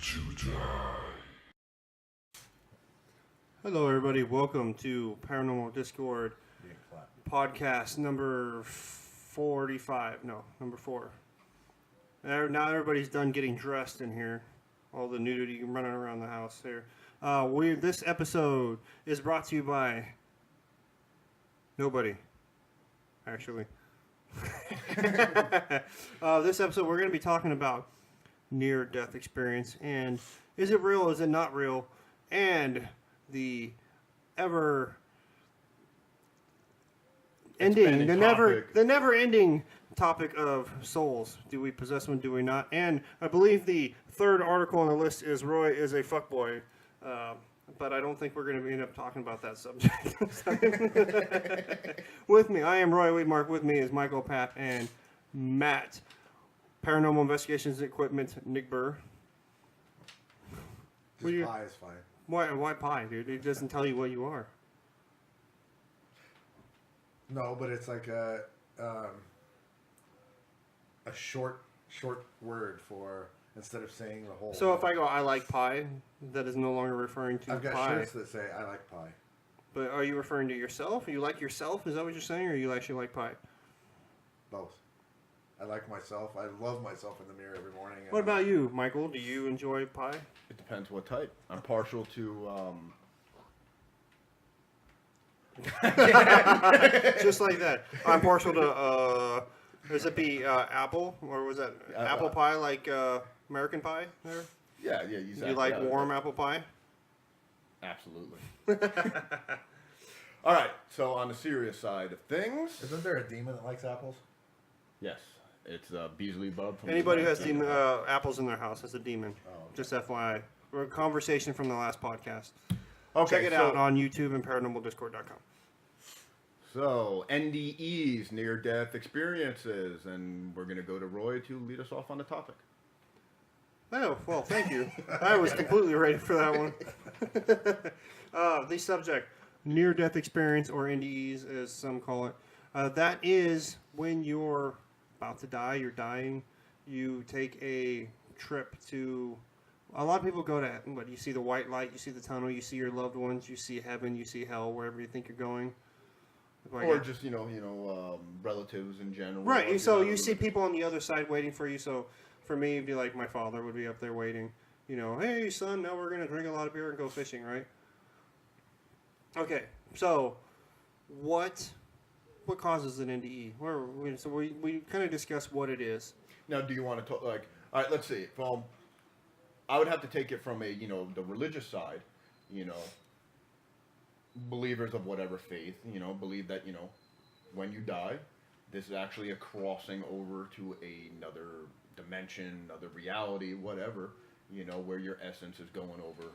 you die? Hello, everybody. Welcome to Paranormal Discord podcast number 45. No, number 4. Now everybody's done getting dressed in here. All the nudity running around the house here. This episode is brought to you by nobody, actually. This episode, we're going to be talking about near-death experience and is it real, is it not real, and the never-ending topic of souls. Do we possess one? Do we not? And I believe the third article on the list is Roy is a fuckboy. But I don't think we're going to end up talking about that subject. With me, I am Roy Weedmark. With me is Michael, Papp, and Matt. Paranormal Investigations Equipment, Nigbur. Pie is fine. Why pie, dude? It doesn't tell you what you are. No, but it's like a short word for instead of saying the whole. So if I go, I like pie, that is no longer referring to I've got pie. shirts that say I like pie. But are you referring to yourself? You like yourself? Is that what you're saying, or you actually like pie? Both. I like myself. I love myself in the mirror every morning. What about you, Michael? Do you enjoy pie? It depends what type. I'm partial to. Just like that. I'm partial to. Does it be apple, or was that apple pie like American pie? There. Yeah, exactly. You like warm apple pie? Absolutely. All right. So on the serious side of things, Isn't there a demon that likes apples? yes, it's Beasley Bub. From Anybody who has apples in their house is a demon. Oh, okay. Just FYI. We're a conversation from the last podcast. Okay, Check it out on YouTube and paranormaldiscord.com. So NDEs, near-death experiences, and we're gonna go to Roy to lead us off on the topic. Oh, well, thank you. I was completely ready for that one. The subject, near-death experience, or NDEs, as some call it. That is when you're about to die, you're dying, you take a trip to... A lot of people go to, you see the white light, you see the tunnel, you see your loved ones, you see heaven, you see hell, wherever you think you're going. Or just, relatives in general. Right, so you see people on the other side waiting for you, so... For me, it'd be like my father would be up there waiting. Hey, son, now we're going to drink a lot of beer and go fishing, right? Okay, so what causes an NDE? So we kind of discussed what it is. Now, do you want to talk, all right, let's see. Well, I would have to take it from the religious side, believers of whatever faith, believe that, when you die, this is actually a crossing over to another dimension, another reality, whatever, where your essence is going over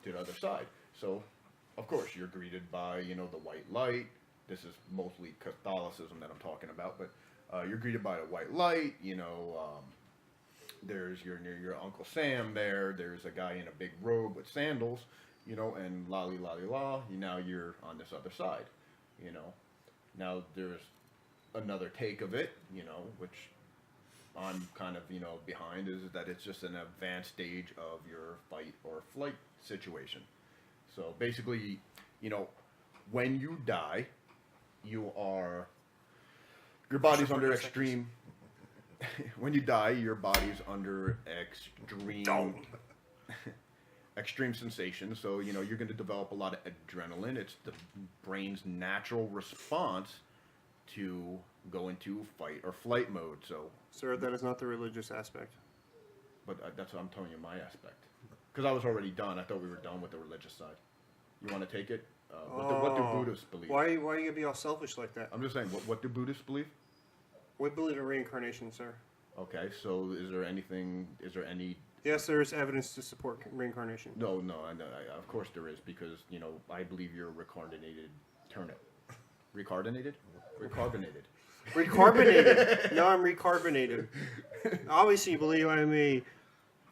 to the other side. So, of course, you're greeted by, the white light. This is mostly Catholicism that I'm talking about, but you're greeted by the white light, there's your Uncle Sam there, there's a guy in a big robe with sandals, and la-li, now you're on this other side, Now, there's another take of it, which I'm kind of, behind, is that it's just an advanced stage of your fight or flight situation. So basically, when you die, your body's under extreme, when you die, your body's under extreme sensation. So, you're going to develop a lot of adrenaline. It's the brain's natural response to go into fight or flight mode. So, sir, that is not the religious aspect. But that's what I'm telling you, my aspect. Because I was already done. I thought we were done with the religious side. You want to take it? What do Buddhists believe? Why are you going to be all selfish like that? I'm just saying, what do Buddhists believe? We believe in reincarnation, sir. Okay, so is there any... Yes, there is evidence to support reincarnation. No, of course there is, because, I believe you're a recarbonated turnip. Recarbonated? Recarbonated. Recarbonated. No, I'm recarbonated. Obviously, you believe I'm a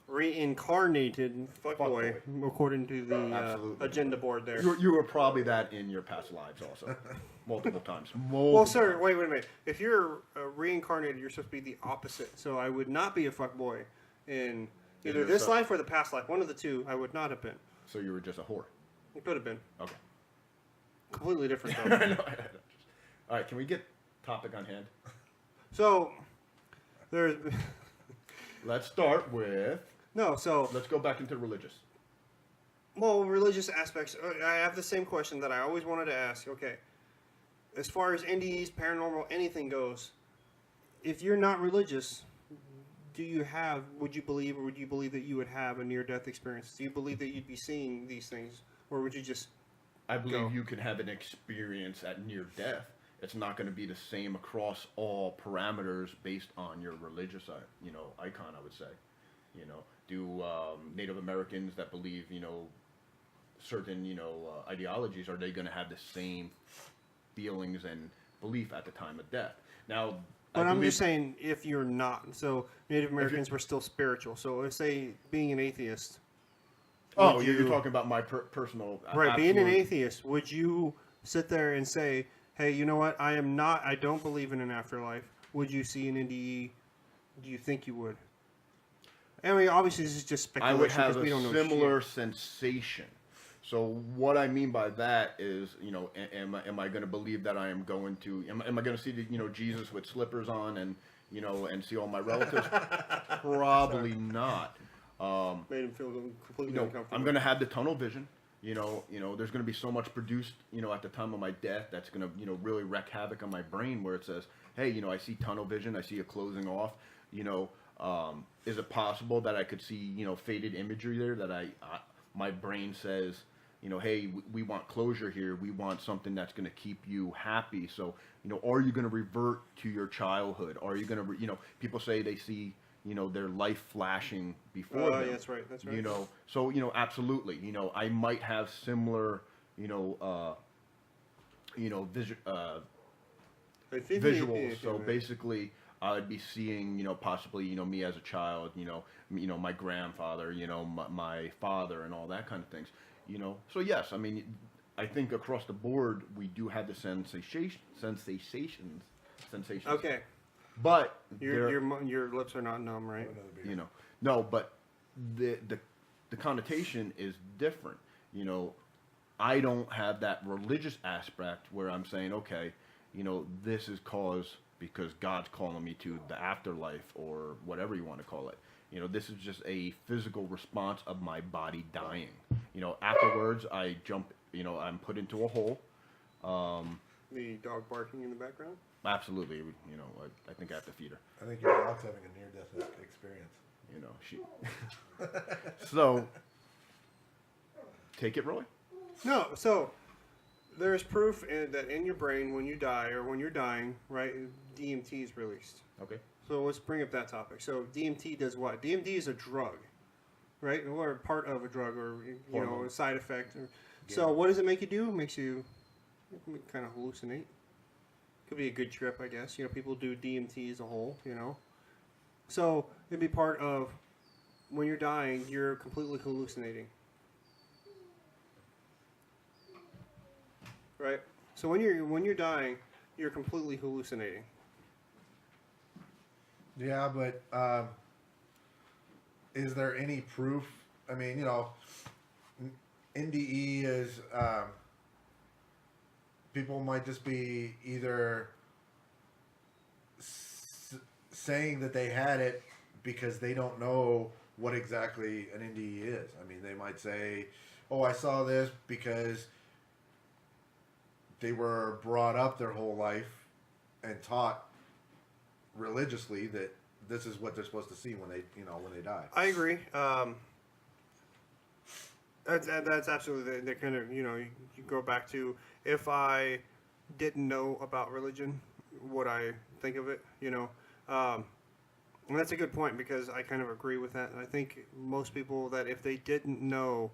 reincarnated fuckboy, according to the agenda board there. You were probably that in your past lives also. Multiple times. Well, sir, wait a minute. If you're reincarnated, you're supposed to be the opposite. So I would not be a fuckboy in Either this life or the past life. One of the two I would not have been. So you were just a whore. It could have been. Okay. Completely different, I though. know. All right, can we get topic on hand? So, there's... Let's start with... No, so... Let's go back into religious. Well, religious aspects. I have the same question that I always wanted to ask. Okay. As far as NDEs, paranormal, anything goes, if you're not religious, would you believe that you would have a near-death experience? Do you believe that you'd be seeing these things? Or would you just... I believe you can have an experience at near death. It's not going to be the same across all parameters based on your religious, icon, I would say. Do Native Americans that believe, certain, ideologies, are they going to have the same feelings and belief at the time of death? Now, but I'm just saying, if you're not, so Native Americans were still spiritual. So let's say being an atheist. Oh, you're talking about my personal... Right, being an atheist, would you sit there and say, hey, you know what, I don't believe in an afterlife. Would you see an NDE? Do you think you would? I mean, obviously this is just speculation. I would have we don't know similar shit. sensation. So what I mean by that is, am I going to believe that I am going to... Am I going to see, Jesus with slippers on and, and see all my relatives? Probably not. Made him feel completely uncomfortable. I'm going to have the tunnel vision. There's going to be so much produced, at the time of my death that's going to, really wreak havoc on my brain, where it says, hey, I see tunnel vision, I see it closing off. Is it possible that I could see, faded imagery there that my brain says, hey, we want closure here. We want something that's going to keep you happy. So, are you going to revert to your childhood? Are you going to, people say they see, their life flashing before them. Yeah, that's right. So, absolutely. I might have similar, visuals. So basically, I'd be seeing, possibly, me as a child, my grandfather, my father, and all that kind of things. So yes, I mean, I think across the board we do have the sensations. Okay. But your lips are not numb, right? No, but the connotation is different. I don't have that religious aspect where I'm saying, okay, this is because God's calling me to the afterlife or whatever you want to call it. This is just a physical response of my body dying. Afterwards I jump, I'm put into a hole. The dog barking in the background? Absolutely. I think I have to feed her. I think your dog's having a near-death experience. So, take it, Roy. No, so there's proof that in your brain when you die or when you're dying, right, DMT is released. Okay. So let's bring up that topic. So DMT does what? DMT is a drug, right? Or part of a drug or, a side effect. So what does it make you do? It makes you kind of hallucinate. Could be a good trip, I guess. People do DMT as a whole, So it'd be part of when you're dying, you're completely hallucinating. Right? So when you're dying, you're completely hallucinating. Yeah, but is there any proof? I mean, NDE is people might just be either saying that they had it because they don't know what exactly an NDE is. I mean, they might say, oh, I saw this because they were brought up their whole life and taught religiously that this is what they're supposed to see when they die. I agree. That's absolutely the kind of, you go back to, if I didn't know about religion, would I think of it, and that's a good point because I kind of agree with that. And I think most people that if they didn't know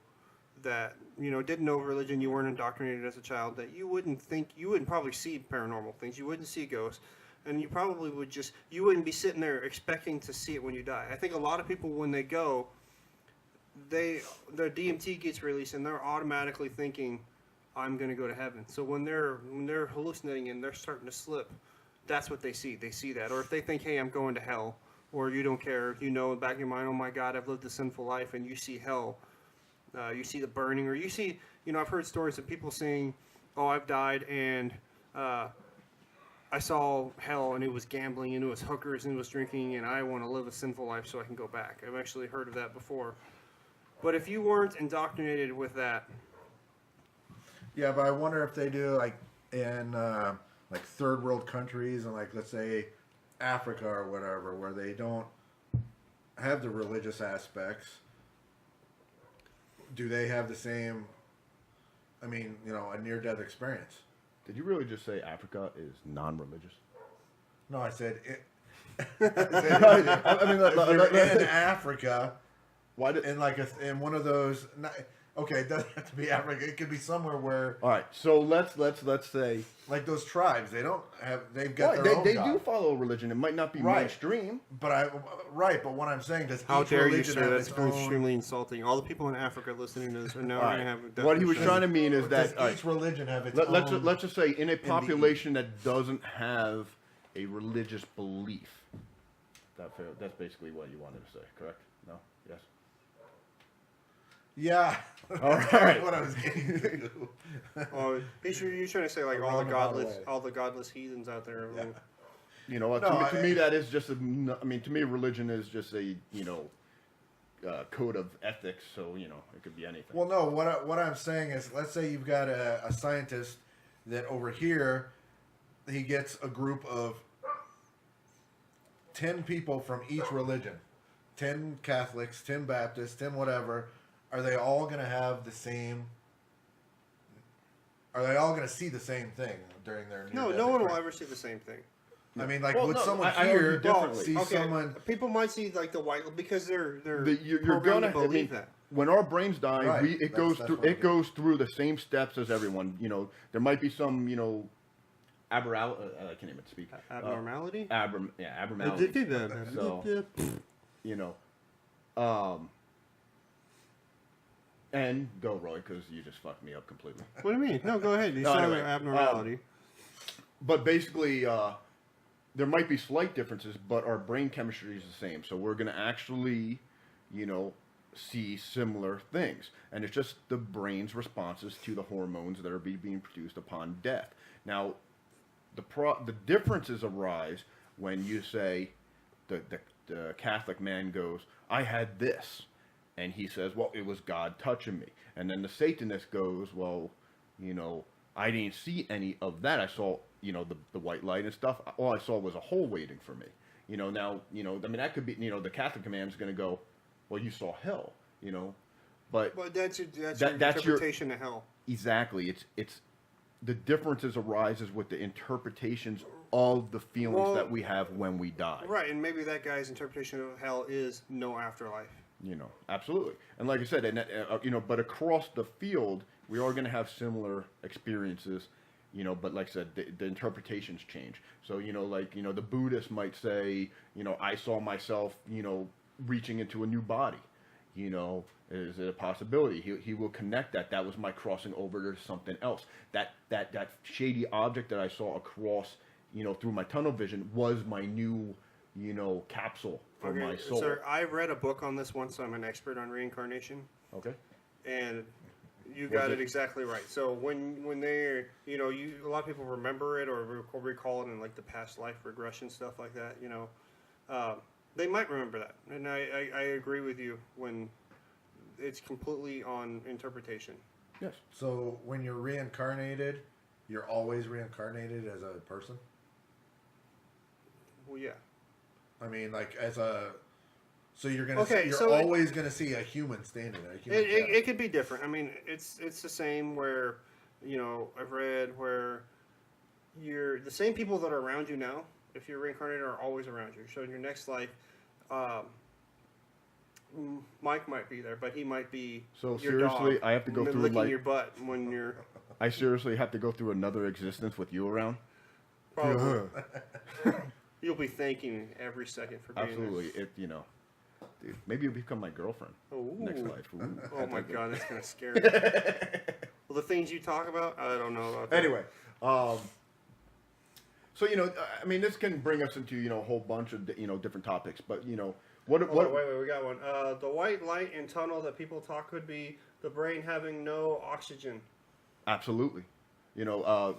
that, didn't know religion, you weren't indoctrinated as a child, that you wouldn't probably see paranormal things. You wouldn't see ghosts. And you probably you wouldn't be sitting there expecting to see it when you die. I think a lot of people, when they go, their DMT gets released and they're automatically thinking, I'm going to go to heaven. So when they're hallucinating and they're starting to slip, that's what they see. They see that. Or if they think, hey, I'm going to hell, or you don't care. You know, in the back of your mind, oh my God, I've lived a sinful life, and you see hell. You see the burning, or you see, I've heard stories of people saying, oh, I've died, and I saw hell, and it was gambling, and it was hookers, and it was drinking, and I want to live a sinful life so I can go back. I've actually heard of that before. But if you weren't indoctrinated with that... Yeah, but I wonder if they do, like, in, like, third world countries, and, like, let's say Africa or whatever, where they don't have the religious aspects. Do they have the same, a near-death experience? Did you really just say Africa is non-religious? No, I said it. I mean, If you're in Africa, why did? in one of those. Okay, it doesn't have to be Africa. It could be somewhere where. All right, so let's say like those tribes, they've got right, their own they God. do follow religion. It might not be Right. mainstream. But what I'm saying, does How each dare you, religion sir? have That's its own? extremely insulting. All the people in Africa listening to this are now All going right. to have a What he was definition. trying to mean is Does that each religion have its let's own? let's just say in a population that doesn't have a religious belief. That fair? That's basically what you wanted to say, correct? No? Yes. Yeah. All That's right. what I was getting to. Oh, you're trying to say like Roundabout all the godless heathens out there. Yeah. You know, No, to me that is just to me religion is just a code of ethics. So it could be anything. Well, no. What I'm saying is, let's say you've got a scientist that over here, he gets a group of 10 people from each religion, 10 Catholics, 10 Baptists, 10 whatever. Are they all going to have the same? Are they all going to see the same thing during their? No, near-death no one will experience? ever see the same thing. I mean, like, Well, would no, someone I here argue differently. see someone? People might see like the white because they're You're programmed gonna to believe I mean, that. when our brains die, Right. it That's what I goes through the same steps as everyone. There might be some I can't even speak. Abnormality. Abnormality. So, and go Roy, because you just fucked me up completely. What do you mean? No, go ahead. You No, said anyway, abnormality. But basically, there might be slight differences, but our brain chemistry is the same. So we're going to actually, see similar things. And it's just the brain's responses to the hormones that are being produced upon death. Now, the differences arise when you say the Catholic man goes, I had this. And he says, well, it was God touching me. And then the Satanist goes, well, I didn't see any of that. I saw, the white light and stuff. All I saw was a hole waiting for me. Now, that could be, the Catholic man's going to go, well, you saw hell, But that's your that's your- interpretation of hell. exactly, it's the differences arises with the interpretations of the feelings that we have when we die. Right, and maybe that guy's interpretation of hell is no afterlife. Absolutely. And like I said, but across the field, we are going to have similar experiences, but like I said, the interpretations change. So, the Buddhist might say, I saw myself, reaching into a new body, is it a possibility? He will connect that. That was my crossing over to something else. That shady object that I saw across, through my tunnel vision was my new, capsule for my soul. Sir, I read a book on this once, so I'm an expert on reincarnation. Okay. And you got it exactly right. So when they're, a lot of people remember it or recall it in like the past life regression stuff like that, they might remember that. And I agree with you when it's completely on interpretation. Yes. So when you're reincarnated, you're always reincarnated as a person? Well, yeah. I mean, like so you're gonna always gonna see a human standing there. It could be different. I mean, it's the same where, I've read where the same people that are around you now, if you're reincarnated, are always around you. So in your next life, Mike might be there, but he might be So your seriously, dog, I have to go through licking your butt when you're I seriously have to go through another existence with you around. probably. You'll be thanking every second for being Absolutely. Dude, maybe you'll become my girlfriend next Ooh. life. Ooh. Oh my God, that's kind of scary. Well, the things you talk about, I don't know about that. Anyway, So, I mean, this can bring us into, a whole bunch of, different topics. But, what... Hold on, wait, we got one. The white light and tunnel that people talk could be the brain having no oxygen. Absolutely. I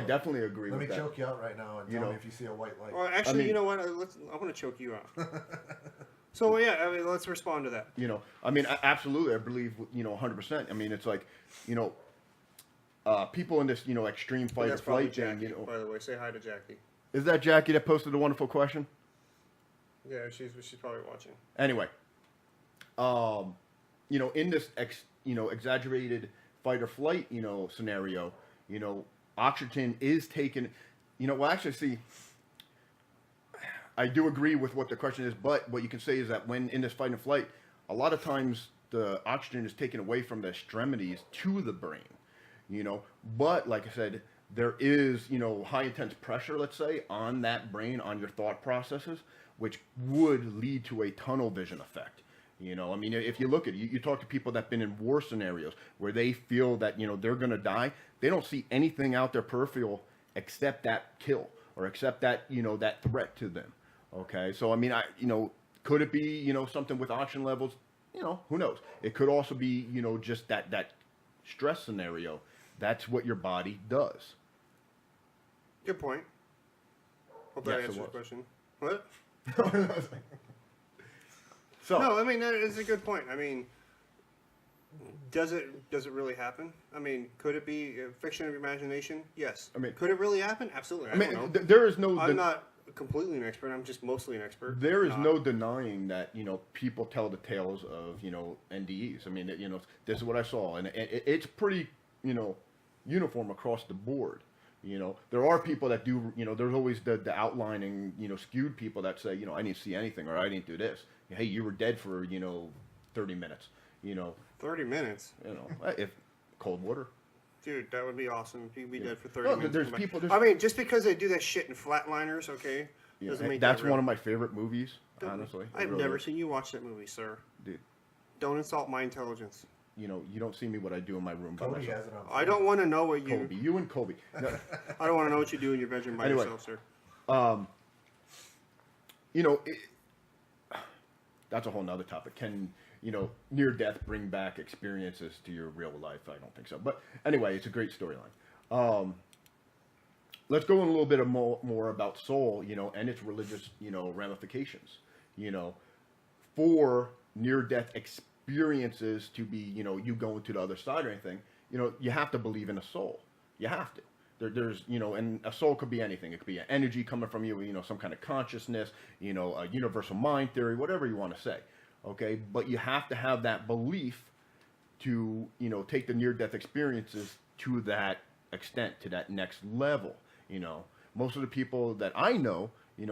definitely agree Let with me that. choke you out right now and tell me if you see a white light. Well, actually, I mean- you know what? I want to choke you out. So, yeah, I mean, let's respond to that. Absolutely. I believe, 100%. I mean, it's like, people in this, extreme fight or That's probably flight thing, Jackie, by the way. Say hi to Jackie. Is that Jackie that posted a wonderful question? Yeah, she's probably watching. Anyway, in this exaggerated fight or flight, scenario, oxygen is taken, actually, see, I do agree with what the question is, but what you can say is that when in this fight and flight, a lot of times the oxygen is taken away from the extremities to the brain, but like I said, there is, high intense pressure, let's say, on that brain, on your thought processes, which would lead to a tunnel vision effect. I mean, if you look at it, you talk to people that have been in war scenarios where they feel that, they're going to die. They don't see anything out their peripheral except that kill or except that, that threat to them. Okay. So, I mean, could it be, something with oxygen levels? Who knows? It could also be, just that stress scenario. That's what your body does. Good point. Hope that Yes, it answers your was. question. What? So, No, I mean, that is a good point. I mean, does it really happen? I mean, could it be a fiction of imagination? Yes. I mean, could it really happen? Absolutely. I, I mean, don't know. there is no... I'm not completely an expert. I'm just mostly an expert. There is Not- no denying that, people tell the tales of, NDEs. I mean, this is what I saw. And it's pretty, uniform across the board. There are people that do, there's always the outlining, skewed people that say, I didn't see anything or I didn't do this. Hey, you were dead for, 30 minutes, 30 minutes? if cold water. Dude, that would be awesome. You'd be dead for 30 No, minutes. there's Come back. people- there's- I mean, just because they do that shit in Flatliners, okay, doesn't make That's that real. one of my favorite movies, honestly. It I've really never is. seen you watch that movie, sir. Dude, Don't insult my intelligence. you don't see me what I do in my room by Cody myself. has it on. I don't want to know what you. Colby, you and Colby. No, I don't want to know what you do in your bedroom by Anyway. yourself, sir. That's a whole nother topic. Can, near death bring back experiences to your real life? I don't think so. But anyway, it's a great storyline. Let's go in a little bit more about soul, and its religious, ramifications. For near death experiences to be, you going to the other side or anything, you have to believe in a soul. You have to. There's, and a soul could be anything. It could be an energy coming from you, some kind of consciousness, a universal mind theory, whatever you want to say. Okay. But you have to have that belief to, take the near-death experiences to that extent, to that next level. Most of the people that I know,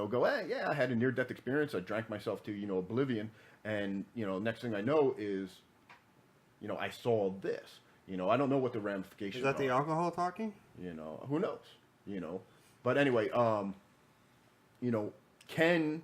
go, hey, yeah, I had a near-death experience. I drank myself to, oblivion. And, next thing I know is, I saw this. I don't know what the ramifications Is that the are. alcohol talking? Who knows? But anyway, can,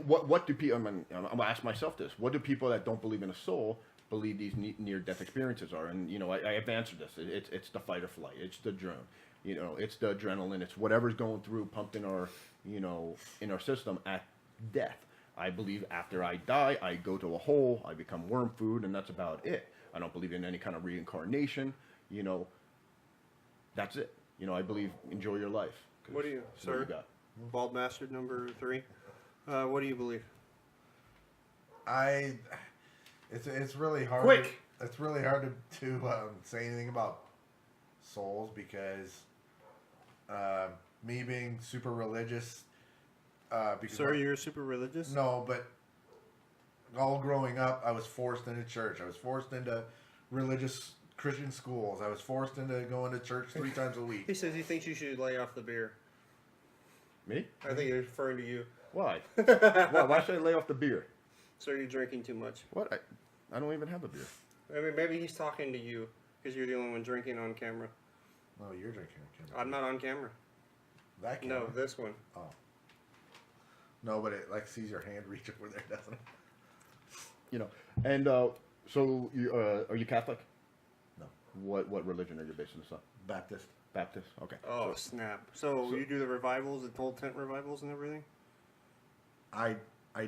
what do people, I'm gonna ask myself this, what do people that don't believe in a soul believe these near-death experiences are? And, I have answered this. It's the fight or flight. It's the drone. It's the adrenaline. It's whatever's going through, pumped in our, in our system at death. I believe after I die, I go to a hole, I become worm food, and that's about it. I don't believe in any kind of reincarnation. That's it. I believe enjoy your life. 'Cause What do you, that's what sir? you got. Bald bastard number 3. What do you believe? It's really hard. Quick! It's really hard to say anything about souls because me being super religious. Because Sir, you're super religious? No, but all growing up, I was forced into church. I was forced into religious Christian schools. I was forced into going to church 3 times a week. He says he thinks you should lay off the beer. Me? I think he's referring to you. Why? Why should I lay off the beer? Sir, you're drinking too much. What? I don't even have a beer. I mean, maybe he's talking to you because you're the only one drinking on camera. No, you're drinking on camera. I'm not on camera. That camera? No, this one. Oh. No, but it like sees your hand reach over there, doesn't it? And so you, are you Catholic? No. What religion are you based in this on? Baptist. Baptist. Okay. Oh, snap. So you do the revivals, the whole tent revivals and everything? I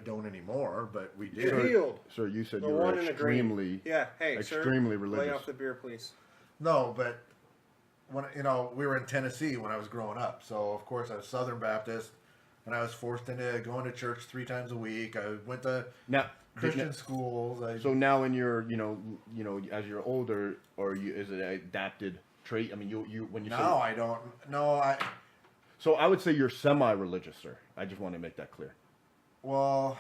don't anymore, but we did. You're healed. Sir, you said The you were one in the green. extremely, Yeah, hey, extremely sir, religious. lay off the beer, please. No, but when we were in Tennessee when I was growing up, so of course I was Southern Baptist, and I was forced into going to church 3 times a week. I went to Now, Christian schools. so now in your, as you're older, is it an adapted trait? I mean, you when you no, say, I don't. No, so I would say you're semi-religious, sir. I just want to make that clear. well,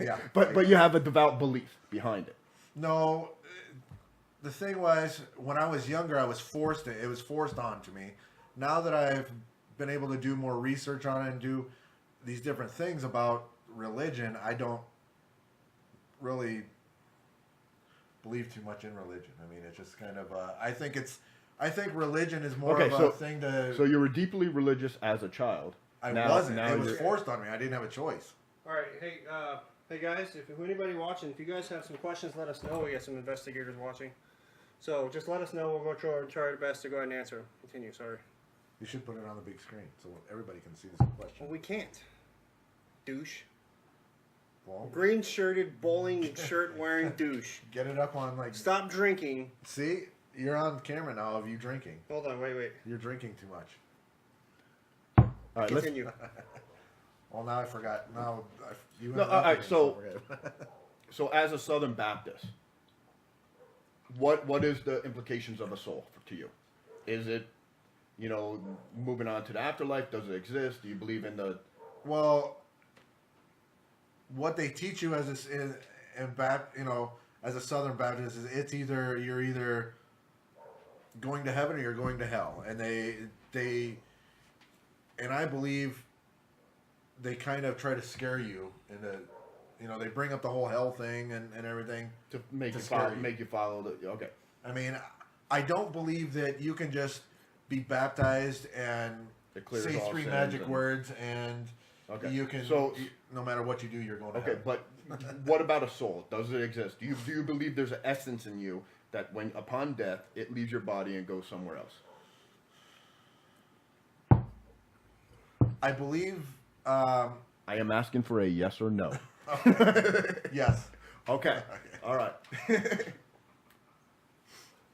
yeah, But you have a devout belief behind it. no. The thing was, when I was younger, I was forced. It was forced onto me. Now that I've been able to do more research on it and do these different things about religion, I don't really believe too much in religion. I mean, it's just kind of. I think religion is more of a thing to. So you were deeply religious as a child. I Now- wasn't. now It was you're- forced on me. I didn't have a choice. All right, hey guys, if anybody watching, if you guys have some questions, let us know. We got some investigators watching. So just let us know. We'll go try our best to go ahead and answer. Continue, sorry. You should put it on the big screen so everybody can see this question. Well, we can't. Douche. Well, Green shirted, bowling shirt wearing douche. get it up on like. Stop drinking. See, you're on camera now of you drinking. Hold on, wait. You're drinking too much. All right, let's, Continue. Well, now I forgot. Now you. No, have all right, nothing, so- I forget. so as a Southern Baptist, what is the implications of a soul to you? Is it, moving on to the afterlife? Does it exist? Do you believe in the? Well, what they teach you as as a Southern Baptist is you're either going to heaven or you're going to hell, and and I believe they kind of try to scare you into. They bring up the whole hell thing and everything. To make To you scare follow, you. make you follow the okay. I mean, I don't believe that you can just be baptized and It clears say all 3 sins magic and- words and Okay. you can. So- no matter what you do, you're going to Okay, heaven. but what about a soul? Does it exist? Do you believe there's an essence in you that when upon death it leaves your body and goes somewhere else? I believe. I am asking for a yes or no. Yes. Okay. All right.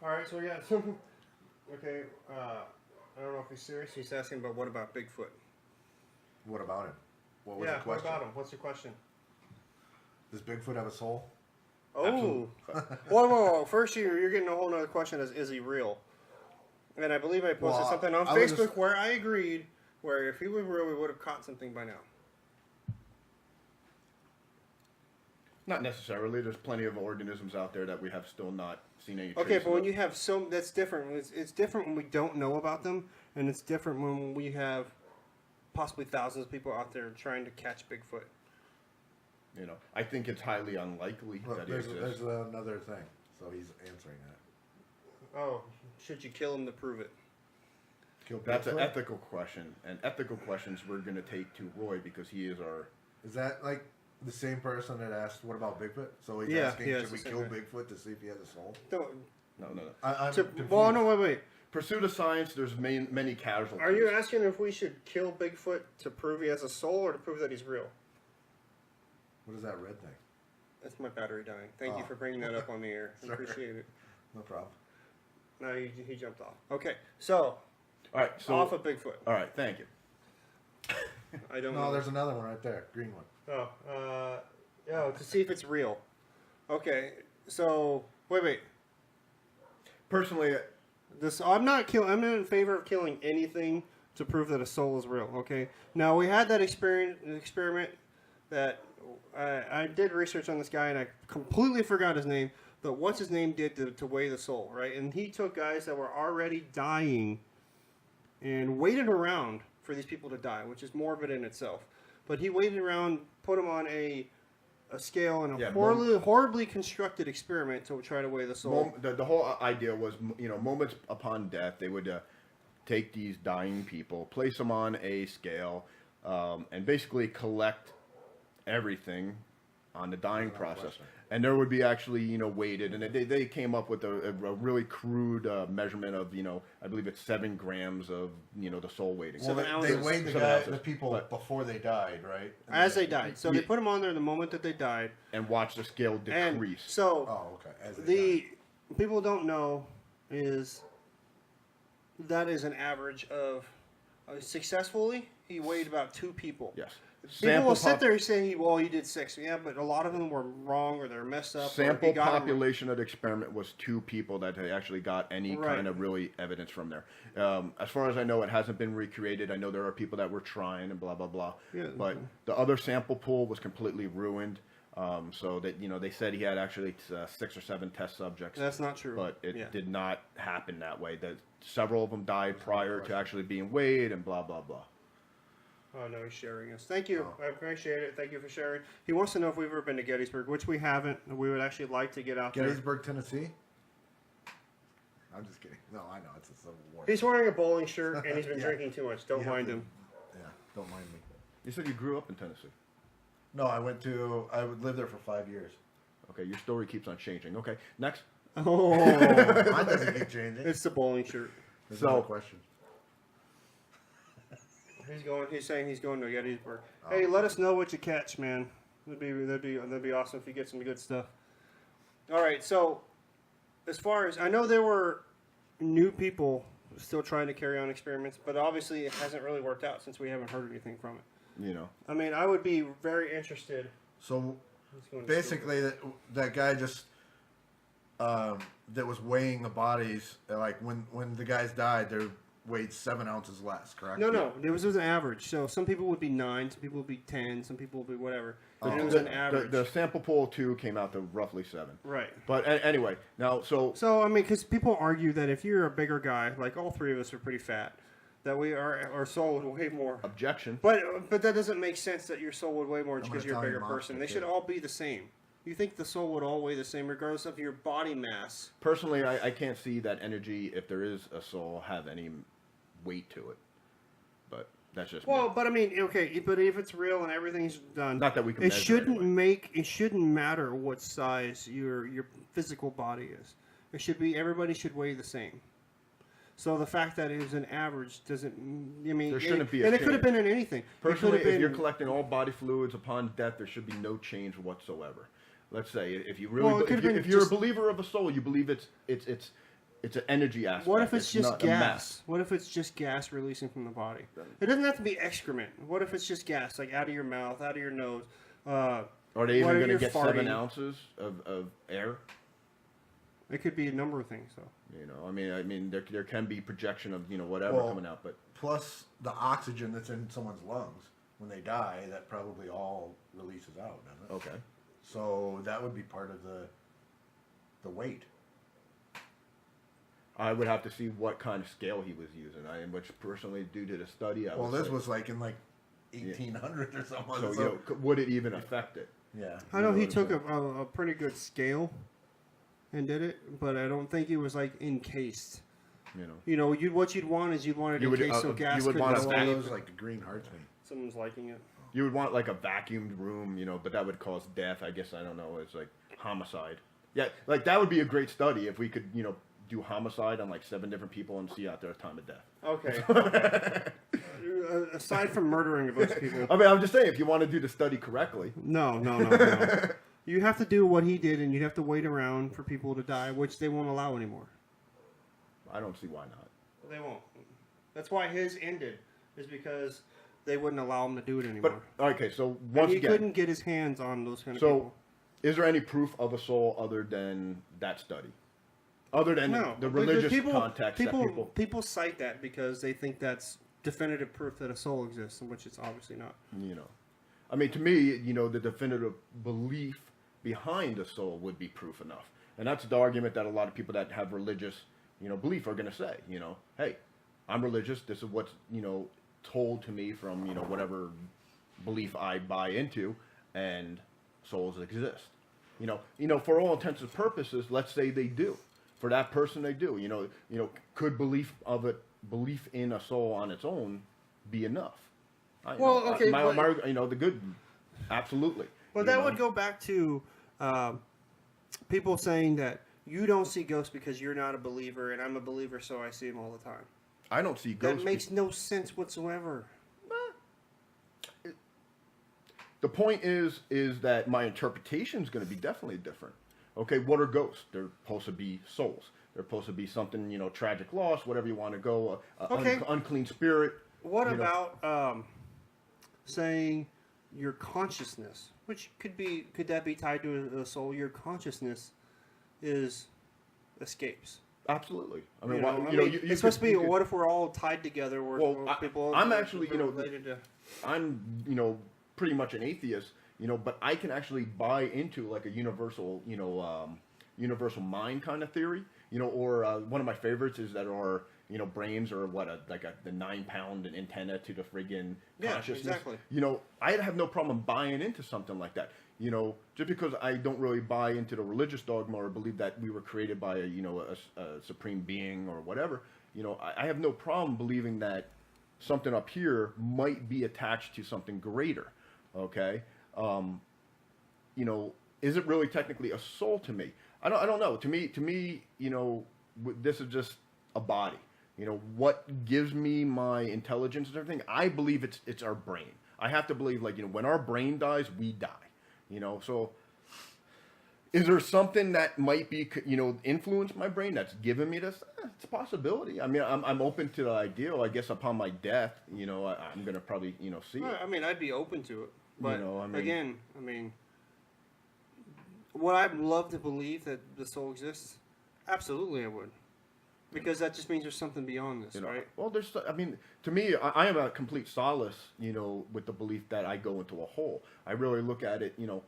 All right, so we got okay. I don't know if he's serious. He's asking about what about Bigfoot? What about him? What was Yeah, the what question? about him? What's your question? Does Bigfoot have a soul? Oh, whoa! First, you're getting a whole nother question: is he real? And I believe I posted Well, something on I was Facebook just- where I agreed, where if he was real, we would have caught something by now. Not necessarily. There's plenty of organisms out there that we have still not seen any. Okay, traces but when of. you have that's different. It's different when we don't know about them, and it's different when we have possibly thousands of people out there trying to catch Bigfoot. I think it's highly unlikely Well, that he there's exists. another thing. So he's answering that. Oh, should you kill him to prove it? Kill That's an Bigfoot? ethical question, and ethical questions we're going to take to Roy because he is our. Is that like the same person that asked, "What about Bigfoot?" So he's Yeah, asking, yeah, "Should it's we the same kill guy. Bigfoot to see if he has a soul?" Don't. No. I'm To, confused. well, no, wait. Pursuit of science. There's many casualties. Are you asking if we should kill Bigfoot to prove he has a soul or to prove that he's real? What is that red thing? That's my battery dying. Thank you Oh. for bringing that up on the air. I Sorry. appreciate it. No problem. No, he jumped off. Okay, so All right. So. off of Bigfoot. All right. Thank you. I don't No, know. there's another one right there, green one. To see if it's real. Okay, so wait. Personally, I'm not in favor of killing anything to prove that a soul is real. Okay. Now we had that experiment that I did research on this guy and I completely forgot his name. But what's his name did to weigh the soul, right? And he took guys that were already dying and waited around for these people to die, which is morbid in itself. But he waited around, put them on a scale in a Yeah, horribly constructed experiment to try to weigh the soul. the whole idea was, moments upon death, they would take these dying people, place them on a scale, and basically collect everything on the dying process. And there would be actually, you know, weighted, and they came up with a really crude measurement of, you know, I believe it's 7 grams of, you know, the soul weighting. Well, they ounces. weighed the people But- before they died, right? As they died. So they put them on there the moment that they died. And watch the scale And decrease. so Oh, okay. As they died. people don't know is that is an average of successfully he weighed about 2 people. Yes. People will sit there and say, "Well, you did 6." Yeah, but a lot of them were wrong or they're messed up. Sample population of the experiment was 2 people that they actually got any Right. kind of really evidence from there. As far as I know, it hasn't been recreated. I know there are people that were trying and blah blah blah. Yeah. But the other sample pool was completely ruined. So that, you know, they said he had actually 6 or 7 test subjects. That's not true. But it did not happen that way. That several of them died prior to actually being weighed and blah blah blah. Oh, no, he's sharing us. Thank you. I appreciate it. Thank you for sharing. He wants to know if we've ever been to Gettysburg, which we haven't. We would actually like to get out Gettysburg, Tennessee? I'm just kidding. No, I know. It's a Civil War. there. He's wearing a bowling shirt, and he's been drinking too much. Don't You have mind to- him. Yeah, don't mind me. You said you grew up in Tennessee. No, I would live there for 5 years. Okay, your story keeps on changing. Okay, next. Oh, Mine doesn't keep changing. it's the bowling shirt. There's So- no question. He's saying he's going to Gettysburg. Hey, let us know what you catch, man. That'd be awesome if you get some good stuff. All right, so as far as I know, there were new people still trying to carry on experiments, but obviously it hasn't really worked out since we haven't heard anything from it. You know. I mean, I would be very interested. So He's going to basically, that guy just that was weighing the bodies. Like when the guys died, they weighed 7 ounces less. Correct? No. It was an average. So some people would be 9, some people would be 10, some people would be whatever. And it was an average. The sample pool 2 came out to roughly 7. Right. But anyway, now So I mean, because people argue that if you're a bigger guy, like all 3 of us are pretty fat, that our soul would weigh more. objection. But that doesn't make sense that your soul would weigh more I'm because gonna you're a tell bigger your mom person. to They do should it. all be the same. You think the soul would all weigh the same regardless of your body mass? Personally, I can't see that energy, if there is a soul, have any weight to it. But that's just Well, me. but I mean, okay, but if it's real and everything's done, Not that we can it measure shouldn't anyway. it shouldn't matter what size your physical body is. It should be everybody should weigh the same. So the fact that it was an average doesn't. I mean, There shouldn't be a and it could have change. been in anything. It could Personally, have if been- you're collecting all body fluids upon death, there should be no change whatsoever. Let's say if you really, Well, it could have been if you're just- a believer of a soul, you believe it's an energy aspect. What if it's just not a mass. gas? What if it's just gas releasing from the body? It doesn't have to be excrement. What if it's just gas, like out of your mouth, out of your nose? Are they even What if going to you're get farting? 7 ounces of air? It could be a number of things, though. You know, I mean, there can be projection of, you know, whatever Well, coming out, but Plus the oxygen that's in someone's lungs when they die, that probably all releases out, doesn't it? okay. So that would be part of the weight. I would have to see what kind of scale he was using. Which personally, due to the study, I Well, would this say- was like in like 1800 or something. So, you know, would it even affect it? yeah. I know know he what took I'm a pretty good scale and did it, but I don't think it was like encased. You know, You know, what you'd want is you'd want it You would, encased so you gas would couldn't want a go One of in. vacuum. those like the green hearts made. Someone's liking it. You would want like a vacuumed room, you know, but that would cause death. I guess I don't know. It's like homicide. Yeah, like that would be a great study if we could, you know, do homicide on like 7 different people and see out their time of death. Okay. Aside from murdering a bunch of people, I mean, I'm just saying, if you want to do the study correctly, no. You have to do what he did, and you'd have to wait around for people to die, which they won't allow anymore. I don't see why not. They won't. That's why his ended, is because they wouldn't allow him to do it anymore. But okay, so And once he again, couldn't get his hands on those kind of so people. is there any proof of a soul other than that study? Other than No, the because religious context that people cite that because they think that's definitive proof that a soul exists, which it's obviously not. you know, I mean, to me, you know, the definitive belief behind a soul would be proof enough, and that's the argument that a lot of people that have religious, you know, belief are going to say. You know, hey, I'm religious. This is what's, you know, told to me from, you know, whatever belief I buy into, and souls exist. You know, for all intents and purposes, let's say they do. For that person, they do. You know, could belief in a soul on its own be enough? Well, okay, you know, the good, absolutely. Well, you that know? would go back to people saying that you don't see ghosts because you're not a believer, and I'm a believer, so I see them all the time. I don't see ghosts. That makes no sense whatsoever. The point is that my interpretation is going to be definitely different. Okay, what are ghosts? They're supposed to be souls. They're supposed to be something, you know, tragic loss, whatever you want to go, Okay. unclean spirit. What you know. about saying your consciousness, which could that be tied to a soul? Your consciousness is escapes. Absolutely. I mean, You why- know, you know, it's supposed to be. What if we're all tied together? Where, Well, where people. I'm actually, you know, related to. I'm, you know, pretty much an atheist, you know, but I can actually buy into like a universal, you know, universal mind kind of theory, you know, or one of my favorites is that our, you know, brains are the 9-pound antenna to the friggin' Yeah, consciousness. exactly. You know, I'd have no problem buying into something like that. You know, just because I don't really buy into the religious dogma or believe that we were created by a, you know, a supreme being or whatever, you know, I have no problem believing that something up here might be attached to something greater. Okay, you know, is it really technically a soul to me? I don't know. To me, you know, this is just a body. You know, what gives me my intelligence and everything? I believe it's our brain. I have to believe, like, you know, when our brain dies, we die. You know, so is there something that might be, you know, influence my brain that's giving me this? It's a possibility. I mean, I'm open to the ideal. I guess upon my death, you know, I'm gonna probably, you know, see it. I mean, I'd be open to it, but You know, I mean- again, I mean, would I love to believe that the soul exists? Absolutely, I would, because that just means there's something beyond this, You know, right? well, I mean, to me, I am a complete solace, you know, with the belief that I go into a hole. I really look at it, you know,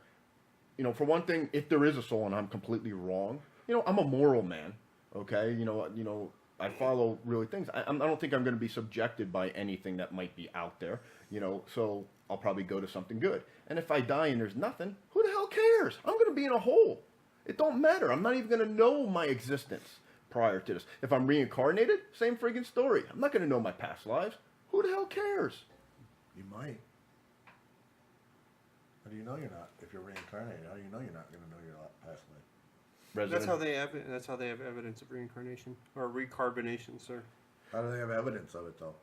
for one thing, if there is a soul and I'm completely wrong, you know, I'm a moral man, okay? You know, I follow really things. I don't think I'm going to be subjected by anything that might be out there, you know, so I'll probably go to something good. And if I die and there's nothing, who the hell cares? I'm going to be in a hole. It don't matter. I'm not even going to know my existence prior to this. If I'm reincarnated, same friggin' story. I'm not going to know my past lives. Who the hell cares? You might. How do you know you're not? If you're reincarnated, how do you know you're not going to know your past life? That's how they have evidence of reincarnation or recarbonation, sir. How do they have evidence of it, though?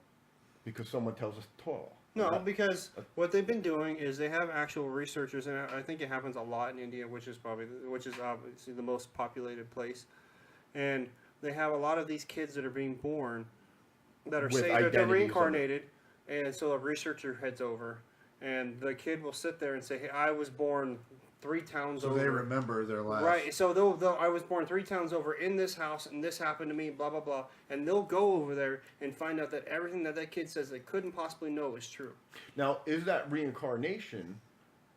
Because someone tells us to toil. No, because what they've been doing is they have actual researchers, and I think it happens a lot in India, which is obviously the most populated place, and they have a lot of these kids that are being born that are With saying that they're identities of- reincarnated, and so a researcher heads over, and the kid will sit there and say, "Hey, I was born 3 towns So over." they remember their last. Right, so they'll I was born 3 towns over in this house, and this happened to me, blah, blah, blah. And they'll go over there and find out that everything that kid says they couldn't possibly know is true. Now, is that reincarnation,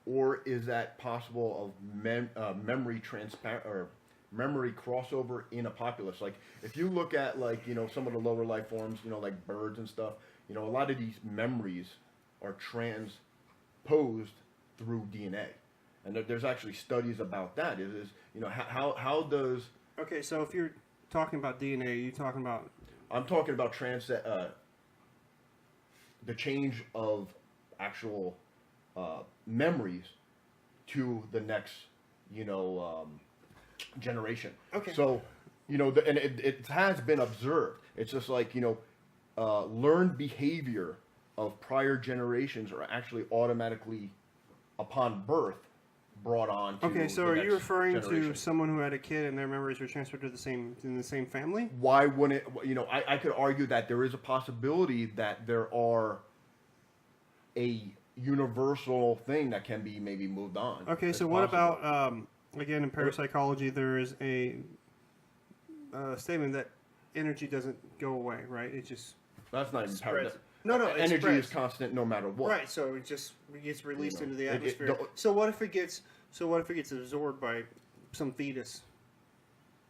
or is that possible of memory or memory crossover in a populace? Like, if you look at, like, you know, some of the lower life forms, you know, like birds and stuff, you know, a lot of these memories are transposed through DNA. And there's actually studies about that. Is you know, how does... Okay, so if you're talking about DNA, you're talking about... I'm talking about the change of actual memories to the next, you know, generation. Okay. So, you know, and it has been observed. It's just like, you know, learned behavior of prior generations are actually automatically, upon birth, brought on to Okay, so the are you next referring generation. to someone who had a kid and their memories were transferred to the same family? Why wouldn't it, you know, I could argue that there is a possibility that there are a universal thing that can be maybe moved on. Okay, It's so what possible. about, again, in parapsychology, there is a statement that energy doesn't go away, right? It just That's not even spreads. power. No, it Energy spreads. is constant no matter what. Right, so it just gets released You know, into the it atmosphere. don't- So what if it gets absorbed by some fetus,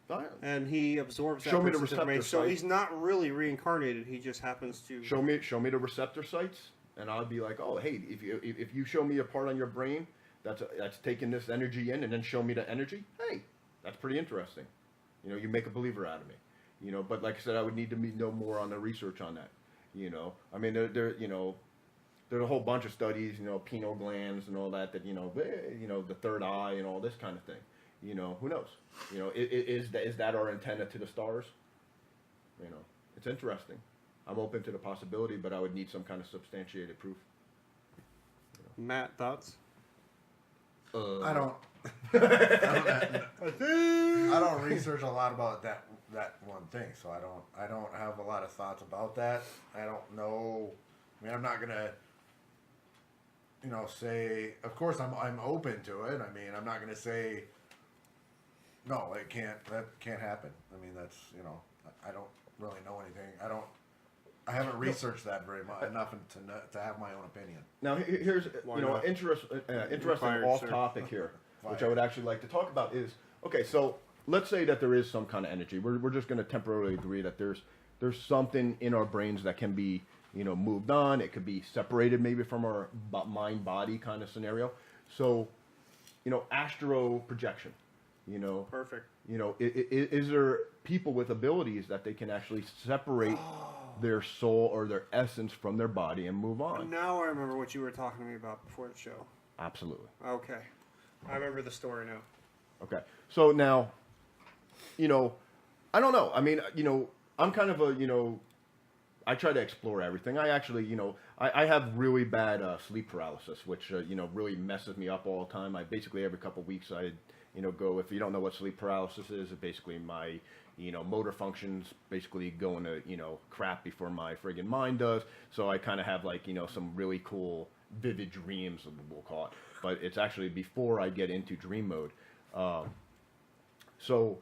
Right. and he absorbs that Show me the person's receptor information? So site. he's not really reincarnated. He just happens to. Show me the receptor sites, and I'll be like, oh, hey, if you show me a part on your brain that's taking this energy in, and then show me the energy, hey, that's pretty interesting. You know, you make a believer out of me. You know, but like I said, I would need to know more on the research on that. You know, I mean, there you know, there's a whole bunch of studies, you know, pineal glands and all that, the third eye and all this kind of thing. You know, who knows? You know, is that our antenna to the stars? You know, it's interesting. I'm open to the possibility, but I would need some kind of substantiated proof. Matt, thoughts? I don't research a lot about that one thing, so I don't have a lot of thoughts about that. I don't know. I mean, I'm not gonna, say. Of course, I'm open to it. I mean, I'm not gonna say no. That can't happen. I mean, that's I don't really know anything. I haven't researched that very much enough to have my own opinion. Now, here's interesting off-topic here, which I would actually like to talk about is, okay, so let's say that there is some kind of energy. We're just going to temporarily agree that there's something in our brains that can be, moved on. It could be separated maybe from our mind-body kind of scenario. So, astral projection, Perfect. Is there people with abilities that they can actually separate their soul or their essence from their body and move on? Now I remember what you were talking to me about before the show. Absolutely. Okay. I remember the story now. Okay. So now, I don't know. I mean, I'm kind of I try to explore everything. I actually, I have really bad sleep paralysis, which, really messes me up all the time. I basically every couple of weeks I, go, if you don't know what sleep paralysis is, it basically my, motor functions basically going to, crap before my friggin' mind does. So I kind of have like, some really cool vivid dreams, we'll call it. But it's actually before I get into dream mode. So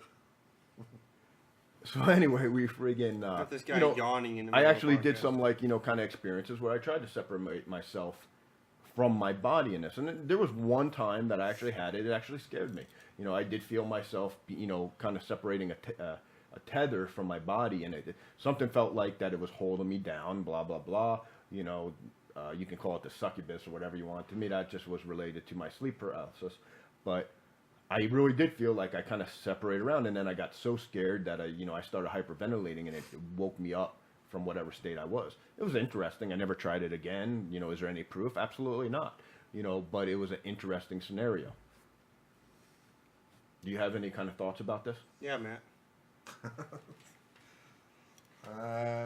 anyway, we friggin' Got this guy yawning in the I middle actually of the did podcast. some like, kind of experiences where I tried to separate myself from my body in this. And there was one time that I actually had it. It actually scared me. I did feel myself, kind of separating a tether from my body, and something felt like that it was holding me down, blah, blah, blah. You can call it the succubus or whatever you want. To me, that just was related to my sleep paralysis. But I really did feel like I kind of separated around, and then I got so scared that I started hyperventilating, and it woke me up from whatever state I was. It was interesting. I never tried it again. Is there any proof? Absolutely not. But it was an interesting scenario. Do you have any kind of thoughts about this? Yeah, Matt.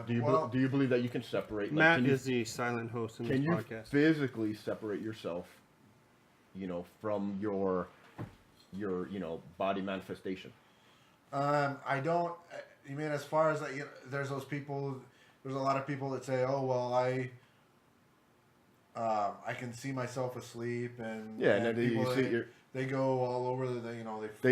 Do you believe that you can separate? Matt can you, is the silent host in this can you podcast. physically separate yourself, from your body manifestation? I don't. You mean as far as there's those people. There's a lot of people that say, "Oh well, I can see myself asleep," and Yeah, and and people they go all over they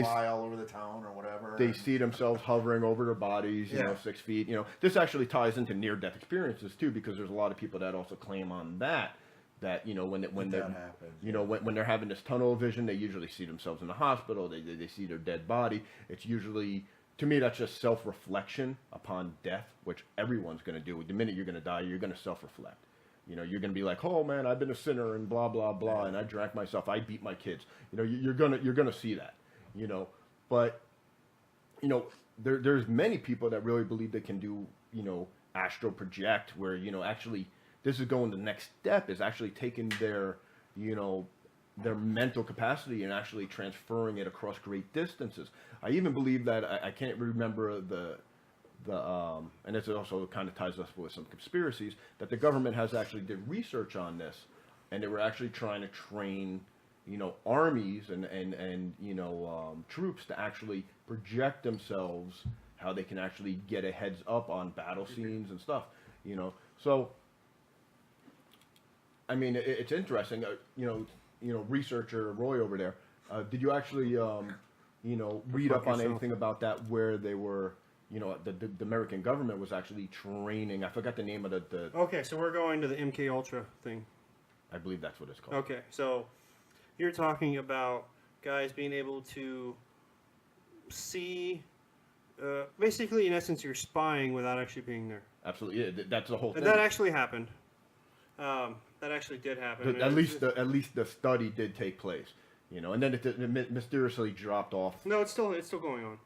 fly all over the town or whatever. They see themselves hovering over their bodies, 6 feet. This actually ties into near-death experiences too, because there's a lot of people that also claim on that when they're having this tunnel vision, they usually see themselves in the hospital. They see their dead body. It's usually, to me, that's just self-reflection upon death, which everyone's going to do. The minute you're going to die, you're going to self-reflect. You're going to be like, oh man, I've been a sinner and blah blah blah, and I drank myself, I beat my kids. You're gonna see that. But there's many people that really believe they can do astral project, where actually this is going the next step is actually taking their mental capacity and actually transferring it across great distances. I even believe that I can't remember the and this also kind of ties us with some conspiracies, that the government has actually did research on this, and they were actually trying to train armies and troops to actually project themselves, how they can actually get a heads up on battle scenes and stuff. So I mean, it's interesting. Researcher Roy over there, did you actually read up on anything about that, where they were the American government was actually training? I forgot the name of the Okay, so we're going to the MK Ultra thing. I believe that's what it's called. Okay, so you're talking about guys being able to see, basically, in essence, you're spying without actually being there. Absolutely, yeah, that's the whole thing. That actually happened. That actually did happen. At least the study did take place, and then it mysteriously dropped off. No, it's still going on,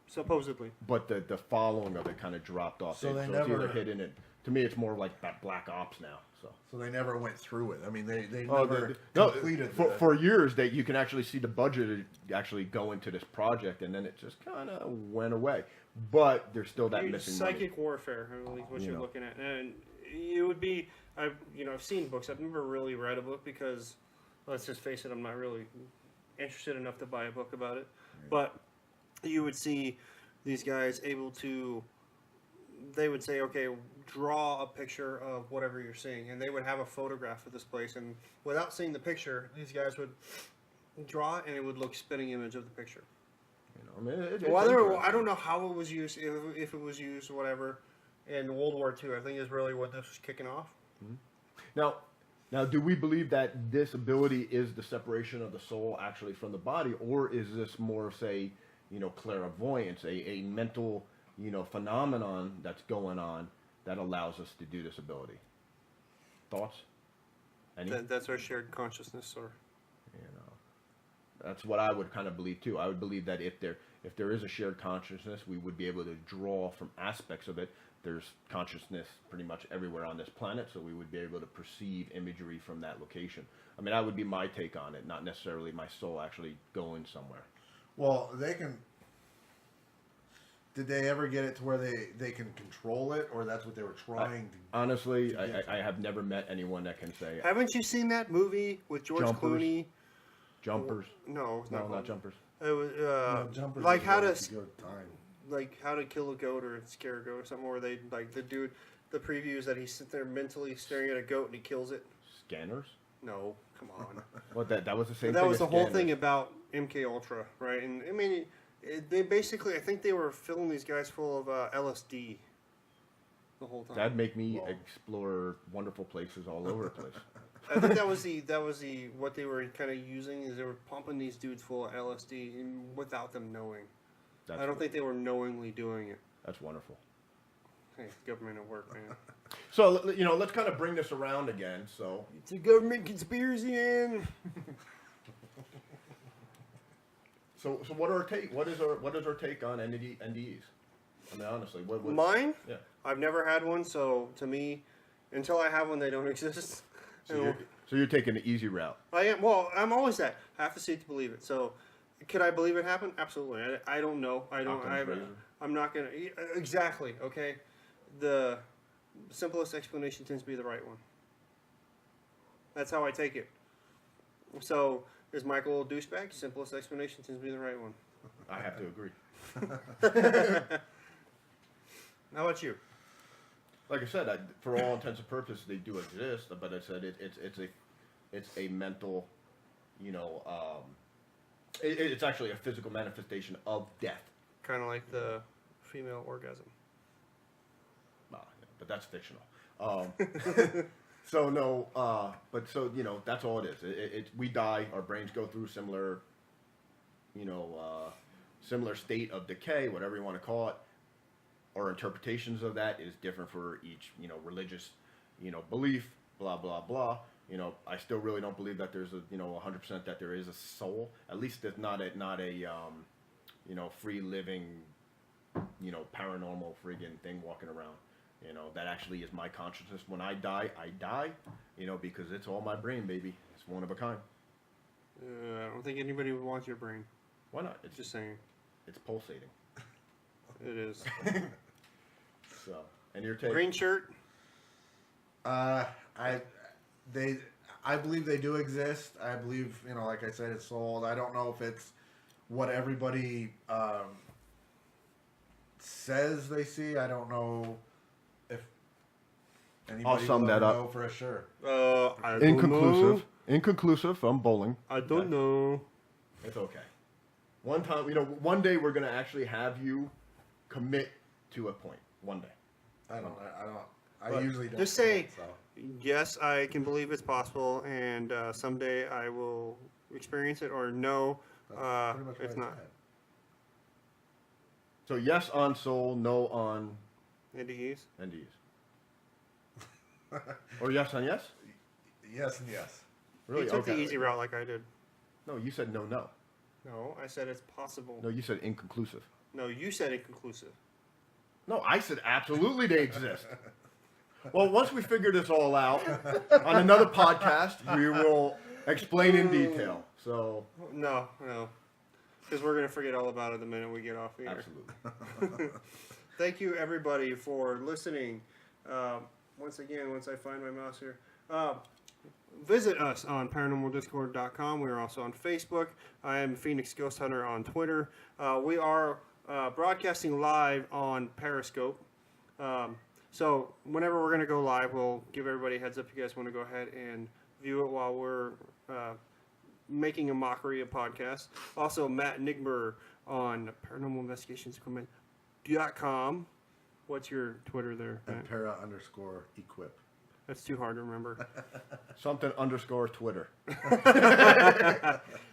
supposedly. But the following of it kind of dropped off. So they it's never either hidden it. to me, it's more like that Black Ops now. So they never went through it. I mean, they Oh, never no, completed for years that you can actually see the budget actually go into this project, and then it just kind of went away. But there's still that missing psychic money. warfare, I believe, what You you're know. looking at, and it would be. I've seen books. I've never really read a book because, let's just face it, I'm not really interested enough to buy a book about it. But you would see these guys able to. They would say, okay, draw a picture of whatever you're seeing, and they would have a photograph of this place, and without seeing the picture, these guys would draw it, and it would look spitting image of the picture. You know, I mean, it's Whether I interesting. don't know how it was used, if it was used, or whatever, in World War II, I think is really what this was kicking off. Now, do we believe that this ability is the separation of the soul actually from the body, or is this more of, say, clairvoyance, a mental, phenomenon that's going on that allows us to do this ability? Thoughts? Any? That's our shared consciousness, or That's what I would kind of believe too. I would believe that if there is a shared consciousness, we would be able to draw from aspects of it. There's consciousness pretty much everywhere on this planet, so we would be able to perceive imagery from that location. I mean, that would be my take on it, not necessarily my soul actually going somewhere. Well, they can. Did they ever get it to where they can control it, or that's what they were trying to? Honestly, I have never met anyone that can say haven't you seen that movie with George Jumpers. Clooney? jumpers. No, it's No, not. not jumpers. It was Jumpers like is how where to you go time. like how to kill a goat or scare a goat or something. Where they like the dude, the preview is that he's sitting there mentally staring at a goat and he kills it. Scanners? No, come on. What that was the same. But that thing was the as whole scanners. thing about MK Ultra, right? And I mean, they basically, I think they were filling these guys full of LSD the whole time. That'd make me Whoa. explore wonderful places all over the place. I think that was the what they were kind of using is they were pumping these dudes full of LSD without them knowing. That's, I don't think they were knowingly doing it. that's wonderful. Hey, government at work, man. So let's kind of bring this around again. So It's a government conspiracy, and so what are our take? What is our take on NDEs? I mean, honestly, what mine. Yeah. I've never had one, so to me, until I have one, they don't exist. So you're taking the easy route. I am. Well, I'm always that. I have to see it to believe it. So, could I believe it happened? Absolutely. I don't know. Occam's razor. I'm not gonna. Exactly. Okay. The simplest explanation tends to be the right one. That's how I take it. So, is Michael a douchebag? Simplest explanation tends to be the right one. I have to agree. How about you? Like I said, for all intents and purposes, they do exist. But I said it's a mental, it's actually a physical manifestation of death. Kind of like the female orgasm. But that's fictional. So no, but so that's all it is. We die. Our brains go through similar, similar state of decay, whatever you want to call it. Our interpretations of that is different for each, religious, belief. Blah blah blah. I still really don't believe that there's 100% that there is a soul. At least it's not a free living, paranormal friggin' thing walking around. That actually is my consciousness. When I die, because it's all my brain, baby. It's one of a kind. I don't think anybody would want your brain. Why not? It's Just saying. it's pulsating. It is. So, and your take? Green shirt. I believe they do exist. I believe, like I said, it's sold. I don't know if it's what everybody says they see. I don't know if anybody I'll sum will that ever up. know for sure. I don't know. Inconclusive. Inconclusive. I'm bowling. I don't know. It's okay. One time, one day we're gonna actually have you commit to a point. One day. I But usually don't. just say- so. Yes, I can believe it's possible, and someday I will experience it, or no, That's pretty much what it's I not. said. So yes on soul, no on NDEs. NDEs. Or yes on yes? Yes and yes. Really? You took Okay. the easy route like I did. No, you said no. No, I said it's possible. No, you said inconclusive. No, you said inconclusive. No, I said absolutely they exist. Well, once we figure this all out, on another podcast, we will explain in detail. So, No. Because we're going to forget all about it the minute we get off the air. absolutely. Thank you, everybody, for listening. Once again, once I find my mouse here, visit us on paranormaldiscord.com. We are also on Facebook. I am Phoenix Ghost Hunter on Twitter. We are broadcasting live on Periscope. So whenever we're going to go live, we'll give everybody a heads up. You guys want to go ahead and view it while we're making a mockery of podcasts. Also, Matt Nigbur on paranormalinvestigationsequipment.com. What's your Twitter there, Matt? And para_equip. That's too hard to remember. Something _ Twitter.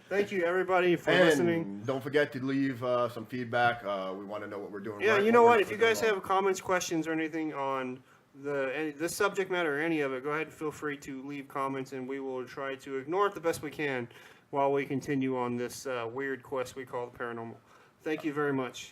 Thank you, everybody, for And listening. don't forget to leave some feedback. We want to know what we're doing. Yeah, right, you know we're what? not If you doing guys wrong. have comments, questions, or anything on this subject matter or any of it, go ahead and feel free to leave comments, and we will try to ignore it the best we can while we continue on this weird quest we call the paranormal. Thank you very much.